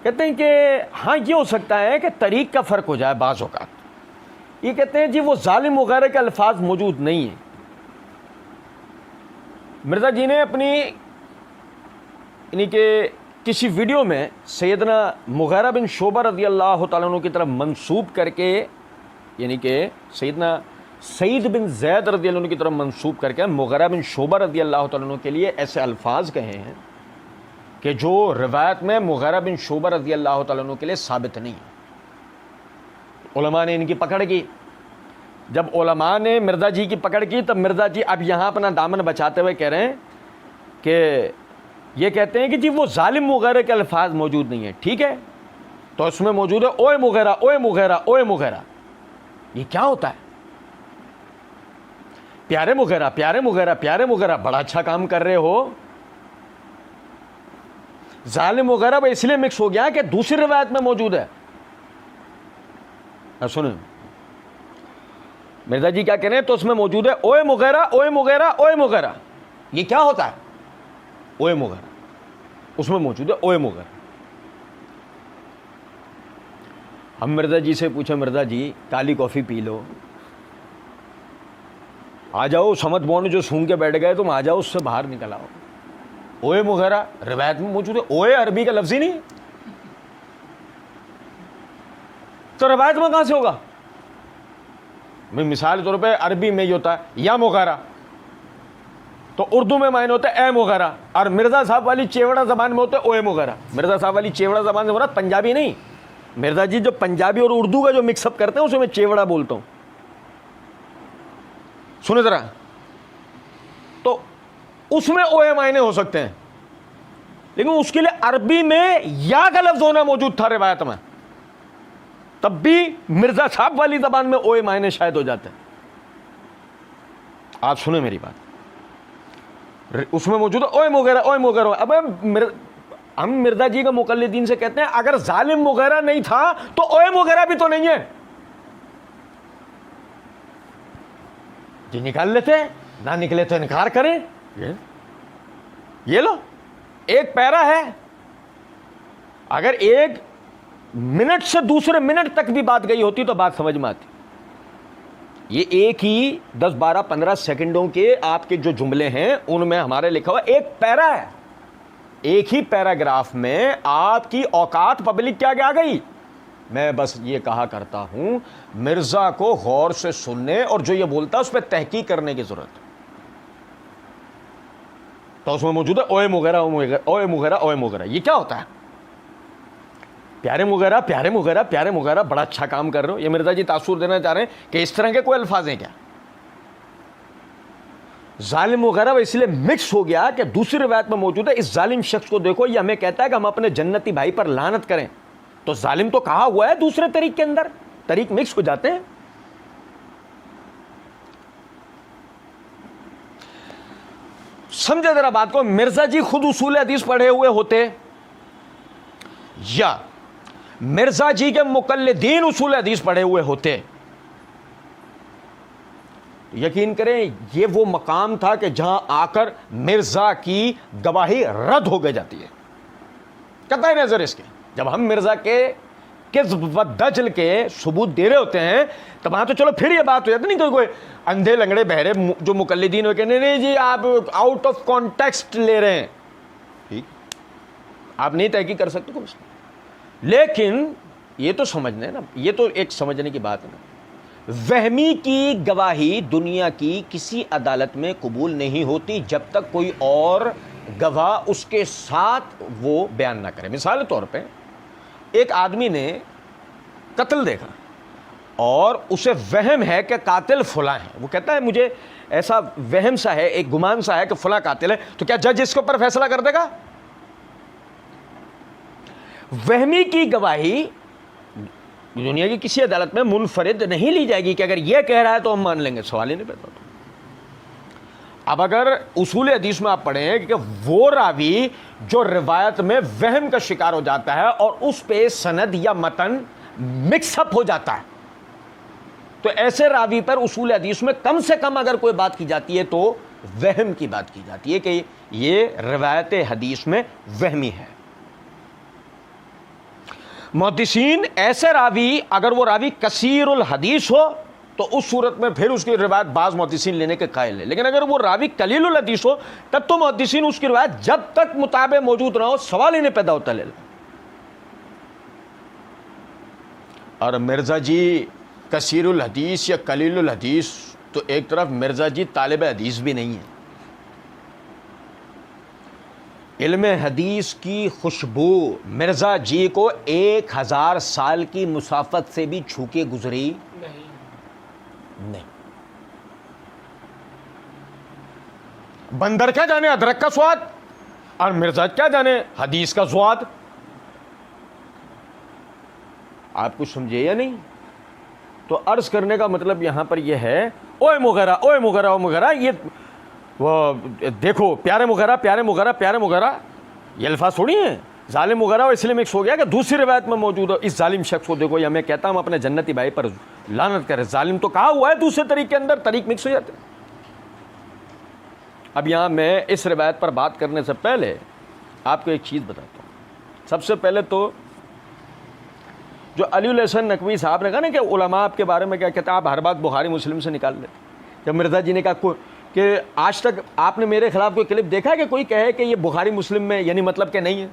کہتے ہیں کہ ہاں یہ ہو سکتا ہے کہ طریق کا فرق ہو جائے بعض اوقات. یہ کہتے ہیں جی وہ ظالم وغیرہ کے الفاظ موجود نہیں ہیں. مرزا جی نے اپنی یعنی کہ کسی ویڈیو میں سیدنا مغیرہ بن شعبہ رضی اللہ تعالیٰ عنہ کی طرف منسوب کر کے یعنی کہ سیدنا سعید بن زید رضی اللہ عنہ کی طرف منسوب کر کے مغیرہ بن شعبہ رضی اللہ تعالیٰ عنہ کے لیے ایسے الفاظ کہے ہیں کہ جو روایت میں مغیرہ بن شعبہ رضی اللہ تعالیٰ عنہ کے لیے ثابت نہیں ہے. علماء نے ان کی پکڑ کی. جب علماء نے مرزا جی کی پکڑ کی تب مرزا جی اب یہاں اپنا دامن بچاتے ہوئے کہہ رہے ہیں کہ یہ کہتے ہیں کہ جی وہ ظالم وغیرہ کے الفاظ موجود نہیں ہیں. ٹھیک ہے تو اس میں موجود ہے اوے مغیرہ اوے مغیرہ اوے مغیرہ. یہ کیا ہوتا ہے؟ پیارے مغیرہ پیارے مغیرہ پیارے مغیرہ بڑا اچھا کام کر رہے ہو. ظالم وغیرہ وہ اس لیے مکس ہو گیا کہ دوسری روایت میں موجود ہے. سنیں مرزا جی کیا کہہ رہے ہیں تو اس میں موجود ہے اوے مغیرہ اوے مغیرہ اوے مغیرہ. یہ کیا ہوتا ہے؟ اوے مغیرہ. اس میں موجود ہے اوے مغیرہ. ہم مرزا جی سے پوچھے مرزا جی کالی کافی پی لو, آ جاؤ سمت بون جو سون کے بیٹھ گئے تم آ جاؤ اس سے باہر نکل آؤ. اوے مغیرہ روایت میں موجود ہے. اوے عربی کا لفظ ہی نہیں تو روایت میں کہاں سے ہوگا؟ مثال کے طور پہ عربی میں یہ ہوتا ہے یا مغیرہ تو اردو میں معنی ہوتا ہے اے مغیرہ, اور مرزا صاحب والی چیوڑا زبان میں ہوتا ہے اوے مغیرہ. مرزا صاحب والی چیوڑا زبان سے مراد پنجابی نہیں. مرزا جی جو پنجابی اور اردو کا جو مکس اپ کرتے ہیں اسے میں چیوڑا بولتا ہوں. سنیں ذرا, تو اس میں اوے معنی ہو سکتے ہیں لیکن اس کے لیے عربی میں یا کا لفظ ہونا موجود تھا روایت میں, تب بھی مرزا صاحب والی زبان میں اوے معنی شاید ہو جاتے ہیں. آپ سنیں میری بات, اس میں موجود ہے اوے مغیرہ اوے مغیرہ. اب ہم مرزا جی کا مقلدین سے کہتے ہیں اگر ظالم مغیرہ نہیں تھا تو اوے مغیرہ بھی تو نہیں ہے. جی نکال لیتے ہیں, نہ نکلے تو انکار کریں. یہ لو ایک پیرا ہے, اگر ایک منٹ سے دوسرے منٹ تک بھی بات گئی ہوتی تو بات سمجھ میں آتی. یہ ایک ہی 10 12 15 سیکنڈوں کے آپ کے جو جملے ہیں ان میں ہمارے لکھا ہوا ایک پیرا ہے. ایک ہی پیراگراف میں آپ کی اوقات پبلک کیا آ گئی. میں بس یہ کہا کرتا ہوں مرزا کو غور سے سننے اور جو یہ بولتا ہے اس پہ تحقیق کرنے کی ضرورت. تو اس میں موجود ہے اوے مغیرہ اوے مغیرہ اوے مغیرہ. یہ کیا ہوتا ہے؟ پیارے مغیرہ پیارے مغیرہ پیارے مغیرہ بڑا اچھا کام کر رہے ہو. یہ مرزا جی تاثر دینا چاہ رہے ہیں کہ اس طرح کے کوئی الفاظ ہیں کیا؟ ظالم وغیرہ اس لیے مکس ہو گیا کہ دوسری روایت میں موجود ہے. اس ظالم شخص کو دیکھو یہ ہمیں کہتا ہے کہ ہم اپنے جنتی بھائی پر لعنت کریں, تو ظالم تو کہا ہوا ہے دوسرے طریق کے اندر, طریق مکس ہو جاتے ہیں. سمجھے ذرا بات کو. مرزا جی خود اصول حدیث پڑھے ہوئے ہوتے یا مرزا جی کے مقلدین اصول حدیث پڑھے ہوئے ہوتے, یقین کریں یہ وہ مقام تھا کہ جہاں آ کر مرزا کی گواہی رد ہو گئی جاتی ہے. قطع نظر اس کے جب ہم مرزا کے کذب و دجل کے ثبوت دے رہے ہوتے ہیں تب ہاں تو چلو پھر یہ بات ہو جاتی نہیں کہ کوئی اندھے لنگڑے بہرے جو مقلدین ہو کہ نہیں جی آپ آؤٹ آف کانٹیکسٹ لے رہے ہیں. ٹھیک, آپ نہیں تحقیق کر سکتے کچھ, لیکن یہ تو سمجھنا ہے نا, یہ تو ایک سمجھنے کی بات ہے نا. وہمی کی گواہی دنیا کی کسی عدالت میں قبول نہیں ہوتی جب تک کوئی اور گواہ اس کے ساتھ وہ بیان نہ کرے. مثال کے طور پہ ایک آدمی نے قتل دیکھا اور اسے وہم ہے کہ قاتل فلاں ہے, وہ کہتا ہے مجھے ایسا وہم سا ہے, ایک گمان سا ہے کہ فلاں قاتل ہے, تو کیا جج اس کے اوپر فیصلہ کر دے گا؟ وہمی کی گواہی دنیا کی کسی عدالت میں منفرد نہیں لی جائے گی کہ اگر یہ کہہ رہا ہے تو ہم مان لیں گے, سوال ہی نہیں پیدا ہوتا. اب اگر اصول حدیث میں آپ پڑھیں کہ وہ راوی جو روایت میں وہم کا شکار ہو جاتا ہے اور اس پہ سند یا متن مکس اپ ہو جاتا ہے, تو ایسے راوی پر اصول حدیث میں کم سے کم اگر کوئی بات کی جاتی ہے تو وہم کی بات کی جاتی ہے کہ یہ روایت حدیث میں وہمی ہے. محدثین ایسے راوی اگر وہ راوی کثیر الحدیث ہو تو اس صورت میں پھر اس کی روایت بعض محدثین لینے کے قائل ہے، لیکن اگر وہ راوی قلیل الحدیث ہو تب تو محدثین اس کی روایت جب تک متابع موجود نہ ہو سوال ہی نہیں پیدا ہوتا لے لیں۔ اور مرزا جی کثیر الحدیث یا قلیل الحدیث، تو ایک طرف مرزا جی طالب حدیث بھی نہیں ہے، علم حدیث کی خوشبو مرزا جی کو 1000 سال کی مسافت سے بھی چھو کے گزری نہیں۔ بندر کیا جانے ادرک کا سواد، اور مرزا کیا جانے حدیث کا سواد۔ آپ کچھ سمجھے یا نہیں؟ تو عرض کرنے کا مطلب یہاں پر یہ ہے، اوے مغیرہ اوے مغیرہ اوے مغیرہ، یہ وہ دیکھو پیارے مغیرہ پیارے مغیرہ پیارے مغیرہ، یہ الفاظ تھوڑی ہیں۔ ظالم مغیرہ اس لیے مکس ہو گیا کہ دوسری روایت میں موجود ہو، اس ظالم شخص کو دیکھو، یا میں کہتا ہوں اپنے جنتی بھائی پر لعنت کرے، ظالم تو کہا ہوا ہے، دوسرے طریق کے اندر طریق مکس ہو جاتے ہیں۔ اب یہاں میں اس روایت پر بات کرنے سے پہلے آپ کو ایک چیز بتاتا ہوں۔ سب سے پہلے تو جو علی الحسن نقوی صاحب نے کہا نا کہ علماء آپ کے بارے میں کیا کہتے ہیں، آپ ہر بات بخاری مسلم سے نکال لیتے، جب مرزا جی نے کہا کہ آج تک آپ نے میرے خلاف کوئی کلپ دیکھا ہے کہ کوئی کہے کہ یہ بخاری مسلم میں یعنی مطلب کہ نہیں ہے؟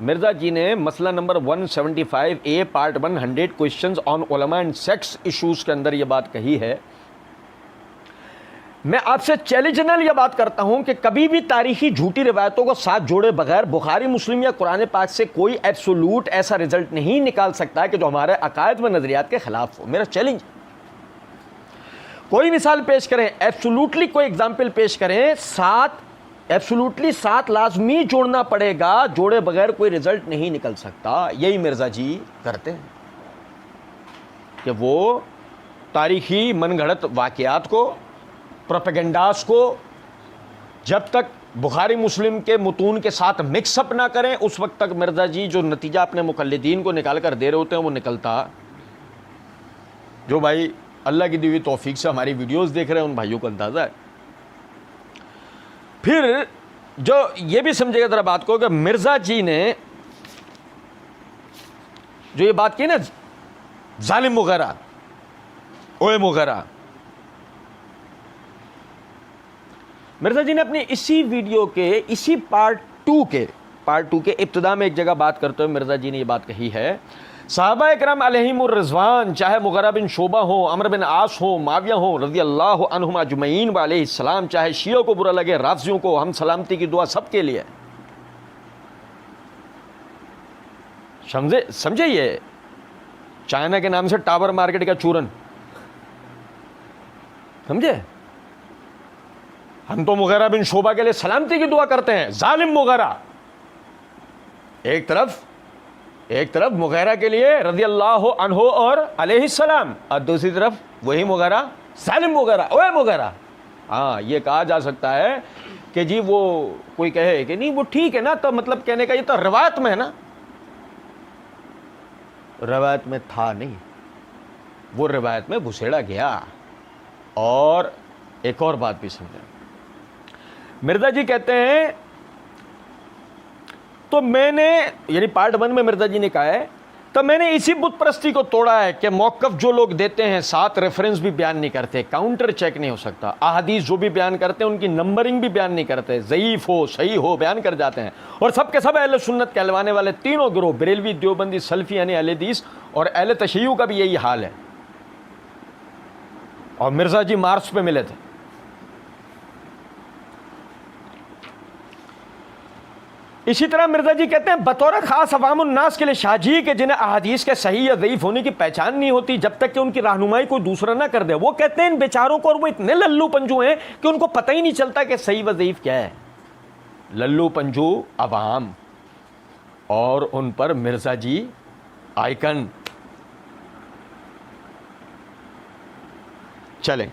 مرزا جی نے مسئلہ number 175A part 100 questions on علماء اینڈ سیکس ایشوز کے اندر یہ بات کہی ہے۔ میں آپ سے چیلنجنل یہ بات کرتا ہوں کہ کبھی بھی تاریخی جھوٹی روایتوں کو ساتھ جوڑے بغیر بخاری مسلم یا قرآن پاک سے کوئی ایبسولوٹ ایسا رزلٹ نہیں نکال سکتا ہے کہ جو ہمارے عقائد و نظریات کے خلاف ہو۔ میرا چیلنج، کوئی مثال پیش کریں، ایبسولوٹلی کوئی ایگزامپل پیش کریں، ایبسولوٹلی ساتھ لازمی جوڑنا پڑے گا، جوڑے بغیر کوئی رزلٹ نہیں نکل سکتا۔ یہی مرزا جی کرتے ہیں کہ وہ تاریخی من گھڑت واقعات کو، پروپیگنڈاز کو جب تک بخاری مسلم کے متون کے ساتھ مکس اپ نہ کریں اس وقت تک مرزا جی جو نتیجہ اپنے مقلدین کو نکال کر دے رہے ہوتے ہیں وہ نکلتا۔ جو بھائی اللہ کی دی ہوئی توفیق سے ہماری ویڈیوز دیکھ رہے ہیں ان بھائیوں کو اندازہ ہے۔ پھر جو یہ بھی سمجھے گا ذرا بات کو کہ مرزا جی نے جو یہ بات کی نا ظالم وغیرہ اوے وغیرہ، مرزا جی نے اپنی اسی ویڈیو کے اسی پارٹ 2 کے ابتدا میں ایک جگہ بات کرتے ہوئے مرزا جی نے یہ بات کہی ہے، صحابہ اکرام علیہم الرضوان، چاہے مغیرہ بن شعبہ ہو، عمرو بن عاص ہو، معاویہ ہو رضی اللہ عنہم اجمعین علیہ السلام، چاہے شیعوں کو برا لگے، رافضیوں کو، ہم سلامتی کی دعا سب کے لیے۔ سمجھے یہ چائنا کے نام سے ٹاور مارکیٹ کا چورن، سمجھے؟ ہم تو مغیرہ بن شعبہ کے لیے سلامتی کی دعا کرتے ہیں، ظالم مغیرہ ایک طرف مغیرہ کے لیے رضی اللہ عنہ اور علیہ السلام، اور دوسری طرف وہی مغیرہ ظالم مغیرہ اوے مغیرہ۔ ہاں یہ کہا جا سکتا ہے کہ جی وہ کوئی کہے کہ نہیں وہ ٹھیک ہے نا، تو مطلب کہنے کا یہ تو روایت میں ہے نا، روایت میں تھا نہیں، وہ روایت میں گھسیڑا گیا۔ اور ایک اور بات بھی سمجھیں، مرزا جی کہتے ہیں تو میں نے یعنی پارٹ 1 میں مرزا جی نے کہا ہے تو میں نے اسی بت پرستی کو توڑا ہے کہ موقف جو لوگ دیتے ہیں ساتھ ریفرنس بھی بیان نہیں کرتے، کاؤنٹر چیک نہیں ہو سکتا، احادیث جو بھی بیان کرتے ہیں ان کی نمبرنگ بھی بیان نہیں کرتے، ضعیف ہو صحیح ہو بیان کر جاتے ہیں، اور سب کے سب اہل سنت کہلوانے والے تینوں گروہ بریلوی، دیوبندی، سلفی یعنی اہل حدیث اور اہل تشیع کا بھی یہی حال ہے۔ اور مرزا جی مارس پہ ملے تھے۔ اسی طرح مرزا جی کہتے ہیں بطور خاص عوام الناس کے لیے شاہ جی کہ جنہیں احادیث کے صحیح یا ضعیف ہونے کی پہچان نہیں ہوتی جب تک کہ ان کی رہنمائی کوئی دوسرا نہ کر دے، وہ کہتے ہیں ان بیچاروں کو، اور وہ اتنے للو پنجو ہیں کہ ان کو پتہ ہی نہیں چلتا کہ صحیح و ضعیف کیا ہے۔ للو پنجو عوام، اور ان پر مرزا جی آئیکن۔ چلیں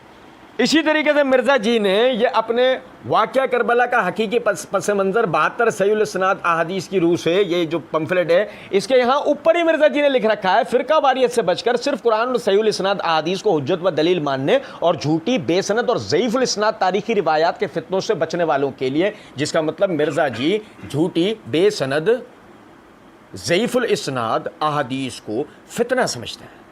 اسی طریقے سے مرزا جی نے یہ اپنے واقعہ کربلا کا حقیقی پس منظر 72 صحیح الاسناد احادیث کی روح سے، یہ جو پمفلٹ ہے اس کے یہاں اوپر ہی مرزا جی نے لکھ رکھا ہے، فرقہ واریت سے بچ کر صرف قرآن اور صحیح الاسناد احادیث کو حجت و دلیل ماننے اور جھوٹی بے سند اور ضعیف الاسناد تاریخی روایات کے فتنوں سے بچنے والوں کے لیے، جس کا مطلب مرزا جی جھوٹی بے سند ضعیف الاسناد احادیث کو فتنہ سمجھتے ہیں.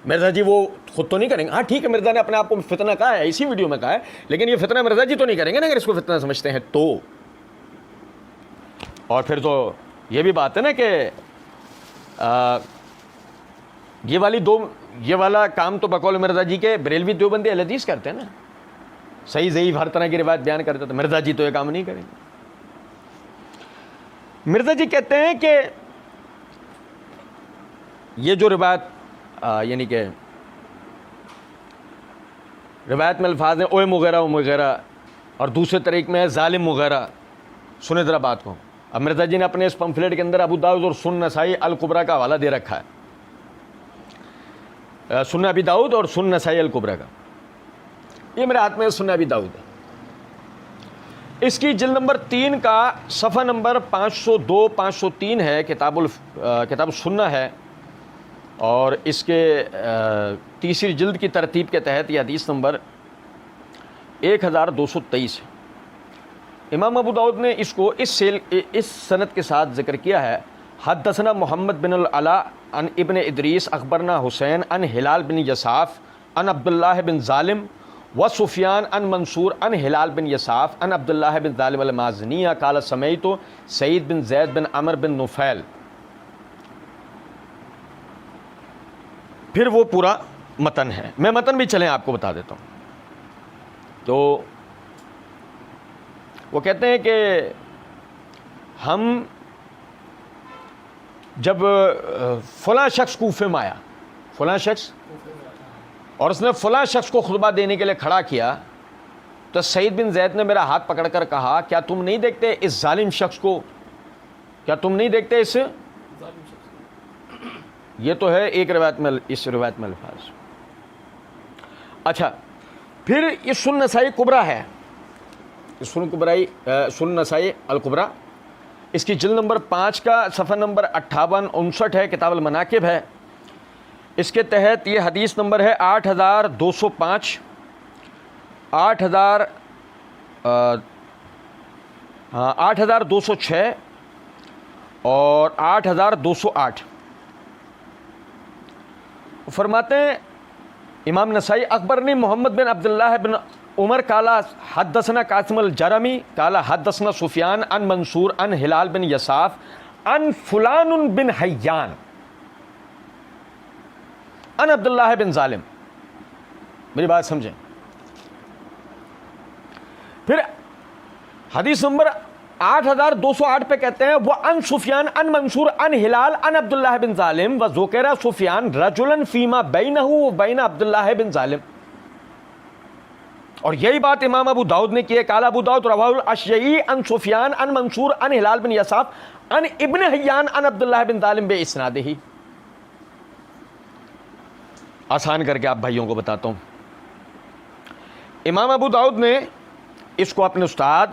مرزا جی وہ خود تو نہیں کریں گے. ہاں ٹھیک ہے، مرزا نے اپنے آپ کو فتنہ کہا ہے، اسی ویڈیو میں کہا ہے، لیکن یہ فتنہ مرزا جی تو نہیں کریں گے نا اگر اس کو فتنہ سمجھتے ہیں تو. اور پھر تو یہ بھی بات ہے نا کہ یہ والا کام تو بقول مرزا جی کے بریلوی دیوبندی اہل حدیث کرتے ہیں نا، صحیح ضعیف ہر طرح کی روایت بیان کرتے، تو مرزا جی تو یہ کام نہیں کریں گے. مرزا جی کہتے ہیں کہ یہ جو روایت یعنی کہ روایت میں الفاظ ہیں اوے مغیرہ و مغیرہ، اور دوسرے طریق میں ہے ظالم مغیرہ. سنیں ذرا بات کو. اب مرزا جی نے اپنے اس پمفلیٹ کے اندر ابو داؤد اور سنن نسائی الکبریٰ کا حوالہ دے رکھا ہے، سنن ابی داؤد اور سنن نسائی الکبریٰ کا. یہ میرے ہاتھ میں سنن ابی داؤد ہے. اس کی جلد نمبر 3 کا صفحہ نمبر 502 503 ہے، کتاب السنہ ہے، اور اس کے تیسری جلد کی ترتیب کے تحت یہ حدیث نمبر 1223 ہے. امام ابو داؤد نے اس کو اس سند کے ساتھ ذکر کیا ہے. حدثنا محمد بن العلا عن ابن ادریس اخبرنا حسین عن ہلال بن یساف عن عبداللہ بن ظالم و سفیان عن منصور عن ہلال بن یساف عن عبداللہ بن ظالم المازنی قال سمیت سعید بن زید بن عمر بن نفیل. پھر وہ پورا متن ہے، میں متن بھی چلیں آپ کو بتا دیتا ہوں. تو وہ کہتے ہیں کہ ہم جب فلاں شخص کوفے میں آیا، فلاں شخص، اور اس نے فلاں شخص کو خطبہ دینے کے لیے کھڑا کیا، تو سعید بن زید نے میرا ہاتھ پکڑ کر کہا کیا تم نہیں دیکھتے اس ظالم شخص کو، کیا تم نہیں دیکھتے اس یہ تو ہے ایک روایت میں، اس روایت میں الفاظ. اچھا پھر یہ سنن نسائی کبریٰ ہے، سنن نسائی الکبریٰ، اس کی جلد نمبر 5 کا صفحہ نمبر 58-59 ہے، کتاب المناقب ہے. اس کے تحت یہ حدیث نمبر ہے 8205 8206 اور 8208. فرماتے ہیں امام نسائی اخبرنی محمد بن عبداللہ بن عمر قال حدثنا قاسم الجرمی قال حدثنا سفیان عن منصور عن ہلال بن یساف عن فلان بن حیان عن عبداللہ بن ظالم. میری بات سمجھیں. پھر حدیث نمبر 8208 پہ کہتے ہیں وہ ان سفیان ان منصور ان ہلال ان عبداللہ بن ظالم و ذکر سفیان رجلا فیما بینہ و بین عبداللہ بن ظالم. اور یہی بات امام ابو داؤد نے کی ہے. قال ابو داؤد رواہ الاشجعی ان سفیان ان منصور ان ہلال بن یساف ان ابن حیان ان عبداللہ بن ظالم بے اسنادہ. آسان کر کے آپ بھائیوں کو بتاتا ہوں. امام ابو داؤد نے اس کو اپنے استاد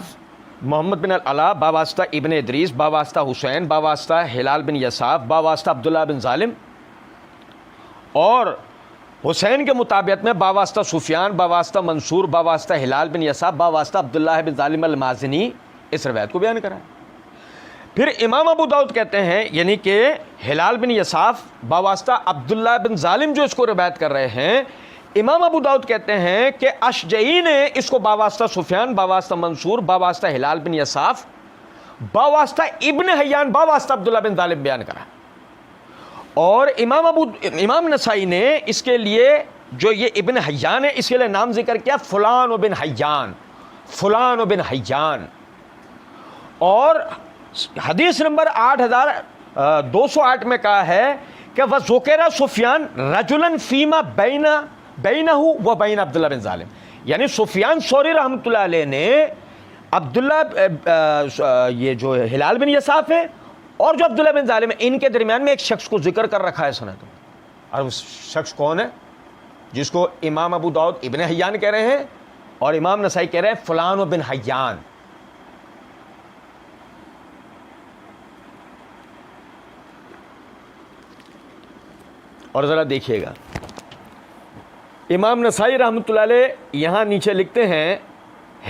محمد بن العلا باواسطہ ابن ادریس باواسطہ حسین باواسطہ ہلال بن یساف باواسطہ عبداللہ بن ظالم اور حسین کے مطابقت میں باواسطہ سفیان باواسطہ منصور باواسطہ ہلال بن یساف باواسطہ عبداللہ بن ظالم المازنی اس روایت کو بیان کرا ہے. پھر امام ابو داؤد کہتے ہیں یعنی کہ ہلال بن یساف باواسطہ عبداللہ بن ظالم جو اس کو روایت کر رہے ہیں، امام ابو داؤد کہتے ہیں کہ اشجعی نے اس کو باواسطہ سفیان باواسطہ منصور باواسطہ ہلال بن یساف باواسطہ ابن حیان باواسطہ عبداللہ بن ظالم بیان کرا. اور امام نسائی نے اس کے لیے جو یہ ابن حیان ہے اس کے لیے نام ذکر کیا فلان و بن حیان، فلان و بن حیان. اور حدیث نمبر 8208 میں کہا ہے کہ وہ ذکر سفیان رجلا فیما بینہ و بین عبداللہ بن ظالم، یعنی سفیان ثوری رحمۃ اللہ علیہ نے عبداللہ یہ جو ہلال بن یساف ہے اور جو عبداللہ بن ظالم ہے ان کے درمیان میں ایک شخص کو ذکر کر رکھا ہے سند. اور اس شخص کون ہے جس کو امام ابو داؤد ابن حیان کہہ رہے ہیں اور امام نسائی کہہ رہے ہیں فلان و بن حیان. اور ذرا دیکھیے گا امام نسائی رحمۃ اللہ علیہ یہاں نیچے لکھتے ہیں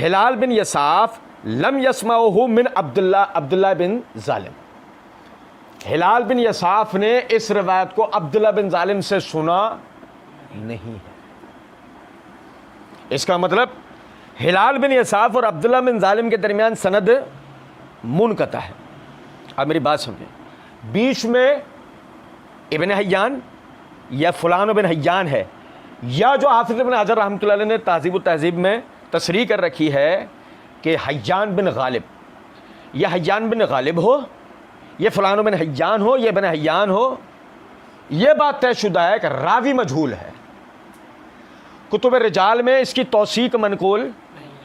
ہلال بن یساف لم یسمعہ من عبداللہ بن ظالم. ہلال بن یساف نے اس روایت کو عبداللہ بن ظالم سے سنا نہیں ہے. اس کا مطلب ہلال بن یساف اور عبداللہ بن ظالم کے درمیان سند منقطع ہے. اب میری بات سمجھیں, بیچ میں ابن حیان یا فلان بن حیان ہے, یا جو حافظ ابن حجر رحمۃ اللہ علیہ نے تہذیب التہذیب میں تصریح کر رکھی ہے کہ حیان بن غالب, یا حیان بن غالب ہو, یہ فلان بن حیان ہو, یہ بن حیان ہو, یہ بات طے شدہ ہے کہ راوی مجہول ہے. کتب رجال میں اس کی توثیق منقول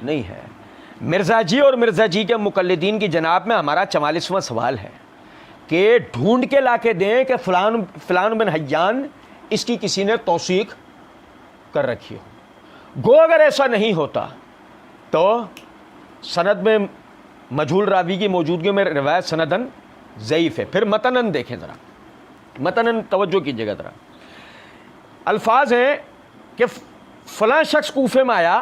نہیں ہے. مرزا جی اور مرزا جی کے مقلدین کی جناب میں ہمارا 44واں سوال ہے کہ ڈھونڈ کے لا کے دیں کہ فلان بن حیان اس کی کسی نے توثیق کر رکھی ہو. گو اگر ایسا نہیں ہوتا تو سند میں مجہول راوی کی موجودگی میں روایت سندن ضعیف ہے. پھر متنن دیکھیں ذرا, متنن توجہ کیجیے گا ذرا. الفاظ ہیں کہ فلاں شخص کوفے میں آیا,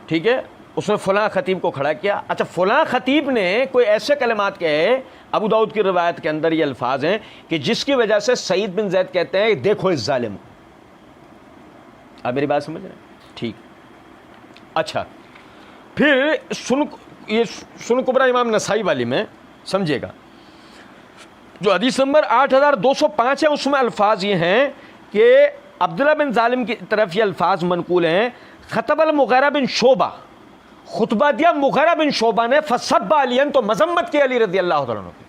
ٹھیک ہے, اس نے فلاں خطیب کو کھڑا کیا. اچھا, فلاں خطیب نے کوئی ایسے کلمات کہے, ابو داؤد کی روایت کے اندر یہ الفاظ ہیں کہ جس کی وجہ سے سعید بن زید کہتے ہیں دیکھو اس ظالم کو. آپ میری بات سمجھ رہے ہیں؟ ٹھیک. اچھا, پھر سن کبرا امام نسائی والی میں سمجھے گا, جو حدیث نمبر 8205 ہے, اس میں الفاظ یہ ہیں کہ عبداللہ بن ظالم کی طرف یہ الفاظ منقول ہیں, خطب المغیرہ بن شعبہ, خطبہ دیا مغیرہ بن شعبہ نے, فسب علی, تو مذمت کی علی رضی اللہ تعالیٰ عنہ کی.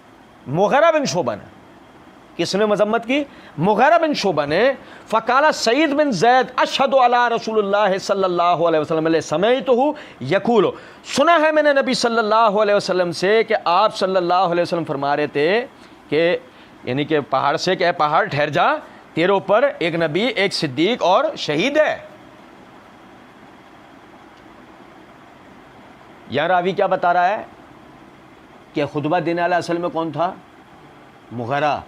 مغیرہ بن شعبہ نے, کس نے مذمت کی؟ مغیرہ بن شعبہ نے. فقال سعید بن زید اشہد علی رسول اللہ صلی اللہ علیہ وسلم سمعتہ یقول, سنا ہے میں نے نبی صلی اللہ علیہ وسلم سے کہ آپ صلی اللہ علیہ وسلم فرما رہے تھے کہ یعنی کہ پہاڑ سے کہ اے پہاڑ ٹھہر جا, تیرے اوپر ایک نبی, ایک صدیق اور شہید ہے. یہاں راوی کیا بتا رہا ہے کہ خطبہ دینے والا اصل میں کون تھا؟ مغیرہ.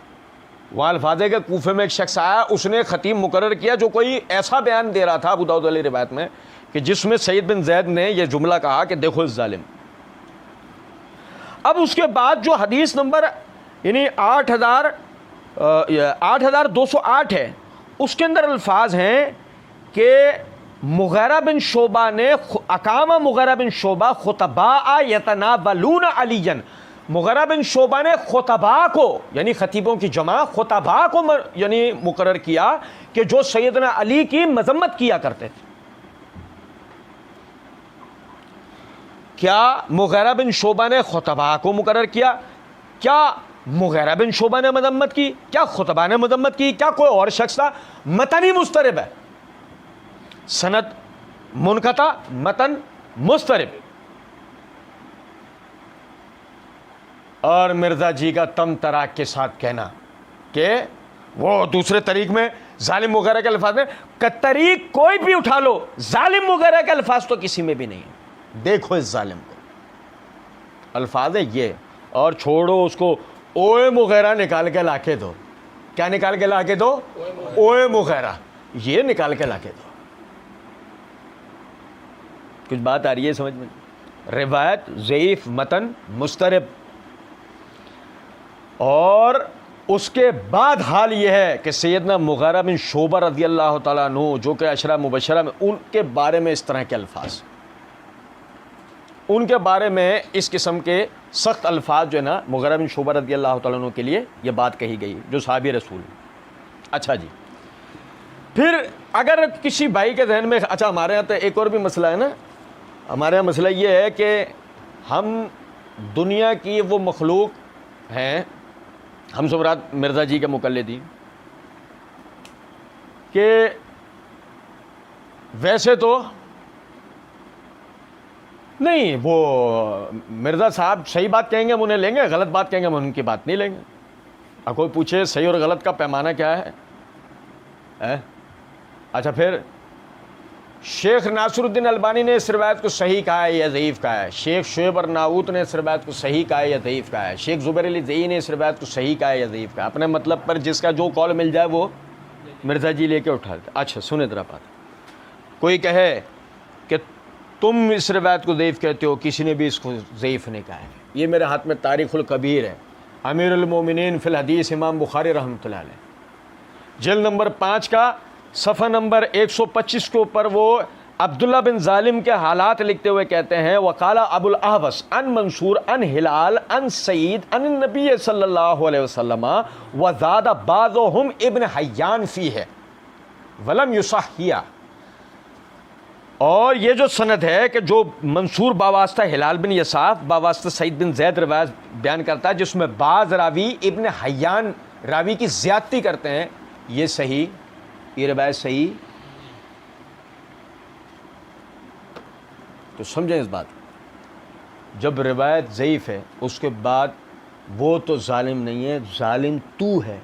وہاں الفاظ ہے کہ کوفے میں ایک شخص آیا, اس نے خطیب مقرر کیا جو کوئی ایسا بیان دے رہا تھا ابو داؤد علی روایت میں کہ جس میں سعید بن زید نے یہ جملہ کہا کہ دیکھو اس ظالم. اب اس کے بعد جو حدیث نمبر یعنی 8208 ہے, اس کے اندر الفاظ ہیں کہ مغیرہ بن شعبہ نے اقام مغیرہ بن شعبہ خطباء یتناولون علیًا, مغیرہ بن شعبہ نے خطباء کو یعنی خطیبوں کی جمع خطباء کو یعنی مقرر کیا کہ جو سیدنا علی کی مذمت کیا کرتے تھے. کیا مغیرہ بن شعبہ نے خطباء کو مقرر کیا؟ کیا مغیرہ بن شعبہ نے مذمت کی؟ کیا خطباء نے مذمت کی؟ کیا کوئی اور شخص تھا؟ متن ہی مضطرب ہے, سند منقطع, متن مضطرب. اور مرزا جی کا تم تراک کے ساتھ کہنا کہ وہ دوسرے طریق میں ظالم وغیرہ کے الفاظ میں, طریق کوئی بھی اٹھا لو, ظالم وغیرہ کے الفاظ تو کسی میں بھی نہیں ہے. دیکھو اس ظالم کو, الفاظ ہے یہ, اور چھوڑو اس کو اوے مغیرہ نکال کے لا کے دو. کیا نکال کے لا کے دو؟ اوے مغیرہ, یہ نکال کے لا کے دو. کچھ بات آ رہی ہے سمجھ میں؟ روایت ضعیف, متن مضطرب. اور اس کے بعد حال یہ ہے کہ سیدنا مغیرہ بن شعبہ رضی اللہ تعالیٰ عنہ جو کہ عشرہ مبشرہ میں, ان کے بارے میں اس طرح کے الفاظ, ان کے بارے میں اس قسم کے سخت الفاظ جو ہے نا مغیرہ بن شعبہ رضی اللہ تعالیٰ عنہ کے لیے یہ بات کہی گئی جو صحابی رسول. اچھا جی, پھر اگر کسی بھائی کے ذہن میں, اچھا ہمارے یہاں تو ایک اور بھی مسئلہ ہے نا, ہمارے یہاں مسئلہ یہ ہے کہ ہم دنیا کی وہ مخلوق ہیں, ہم سمرات مرزا جی کے مقلدین, کہ ویسے تو نہیں وہ مرزا صاحب صحیح بات کہیں گے ہم انہیں لیں گے, غلط بات کہیں گے ہم ان کی بات نہیں لیں گے. اب کوئی پوچھے صحیح اور غلط کا پیمانہ کیا ہے؟ اچھا, پھر شیخ ناصر الدین البانی نے اس روایت کو صحیح کہا ہے یا ضعیف کہا ہے؟ شیخ شعیب ارناؤوط نے اس روایت کو صحیح کہا ہے یا ضعیف کہا ہے؟ شیخ زبیر علی زئی نے اس روایت کو صحیح کہا ہے یا ضعیف کہا ہے؟ اپنے مطلب پر جس کا جو قول مل جائے وہ مرزا جی لے کے اٹھا دیتے. اچھا سنیں ذرا بات, کوئی کہے کہ تم اس روایت کو ضعیف کہتے ہو, کسی نے بھی اس کو ضعیف نہیں کہا ہے. یہ میرے ہاتھ میں تاریخ الکبیر ہے, امیر المومنین فی الحدیث امام بخاری رحمۃ اللہ علیہ، جلد نمبر 5 کا صفحہ نمبر 125 کے اوپر وہ عبداللہ بن ظالم کے حالات لکھتے ہوئے کہتے ہیں وقال ابو الاحوص عن منصور عن ہلال عن سعید عن النبی صلی اللہ علیہ وسلم وزاد بعضهم ابن حیان فیہ ولم یصحیہ. اور یہ جو سند ہے کہ جو منصور باواسطہ ہلال بن یساف باواسطہ سعید بن زید روایت بیان کرتا ہے جس میں بعض راوی ابن حیان راوی کی زیادتی کرتے ہیں، یہ صحیح، یہ روایت صحیح. تو سمجھیں اس بات، جب روایت ضعیف ہے اس کے بعد وہ تو ظالم نہیں ہے، ظالم تو ہے.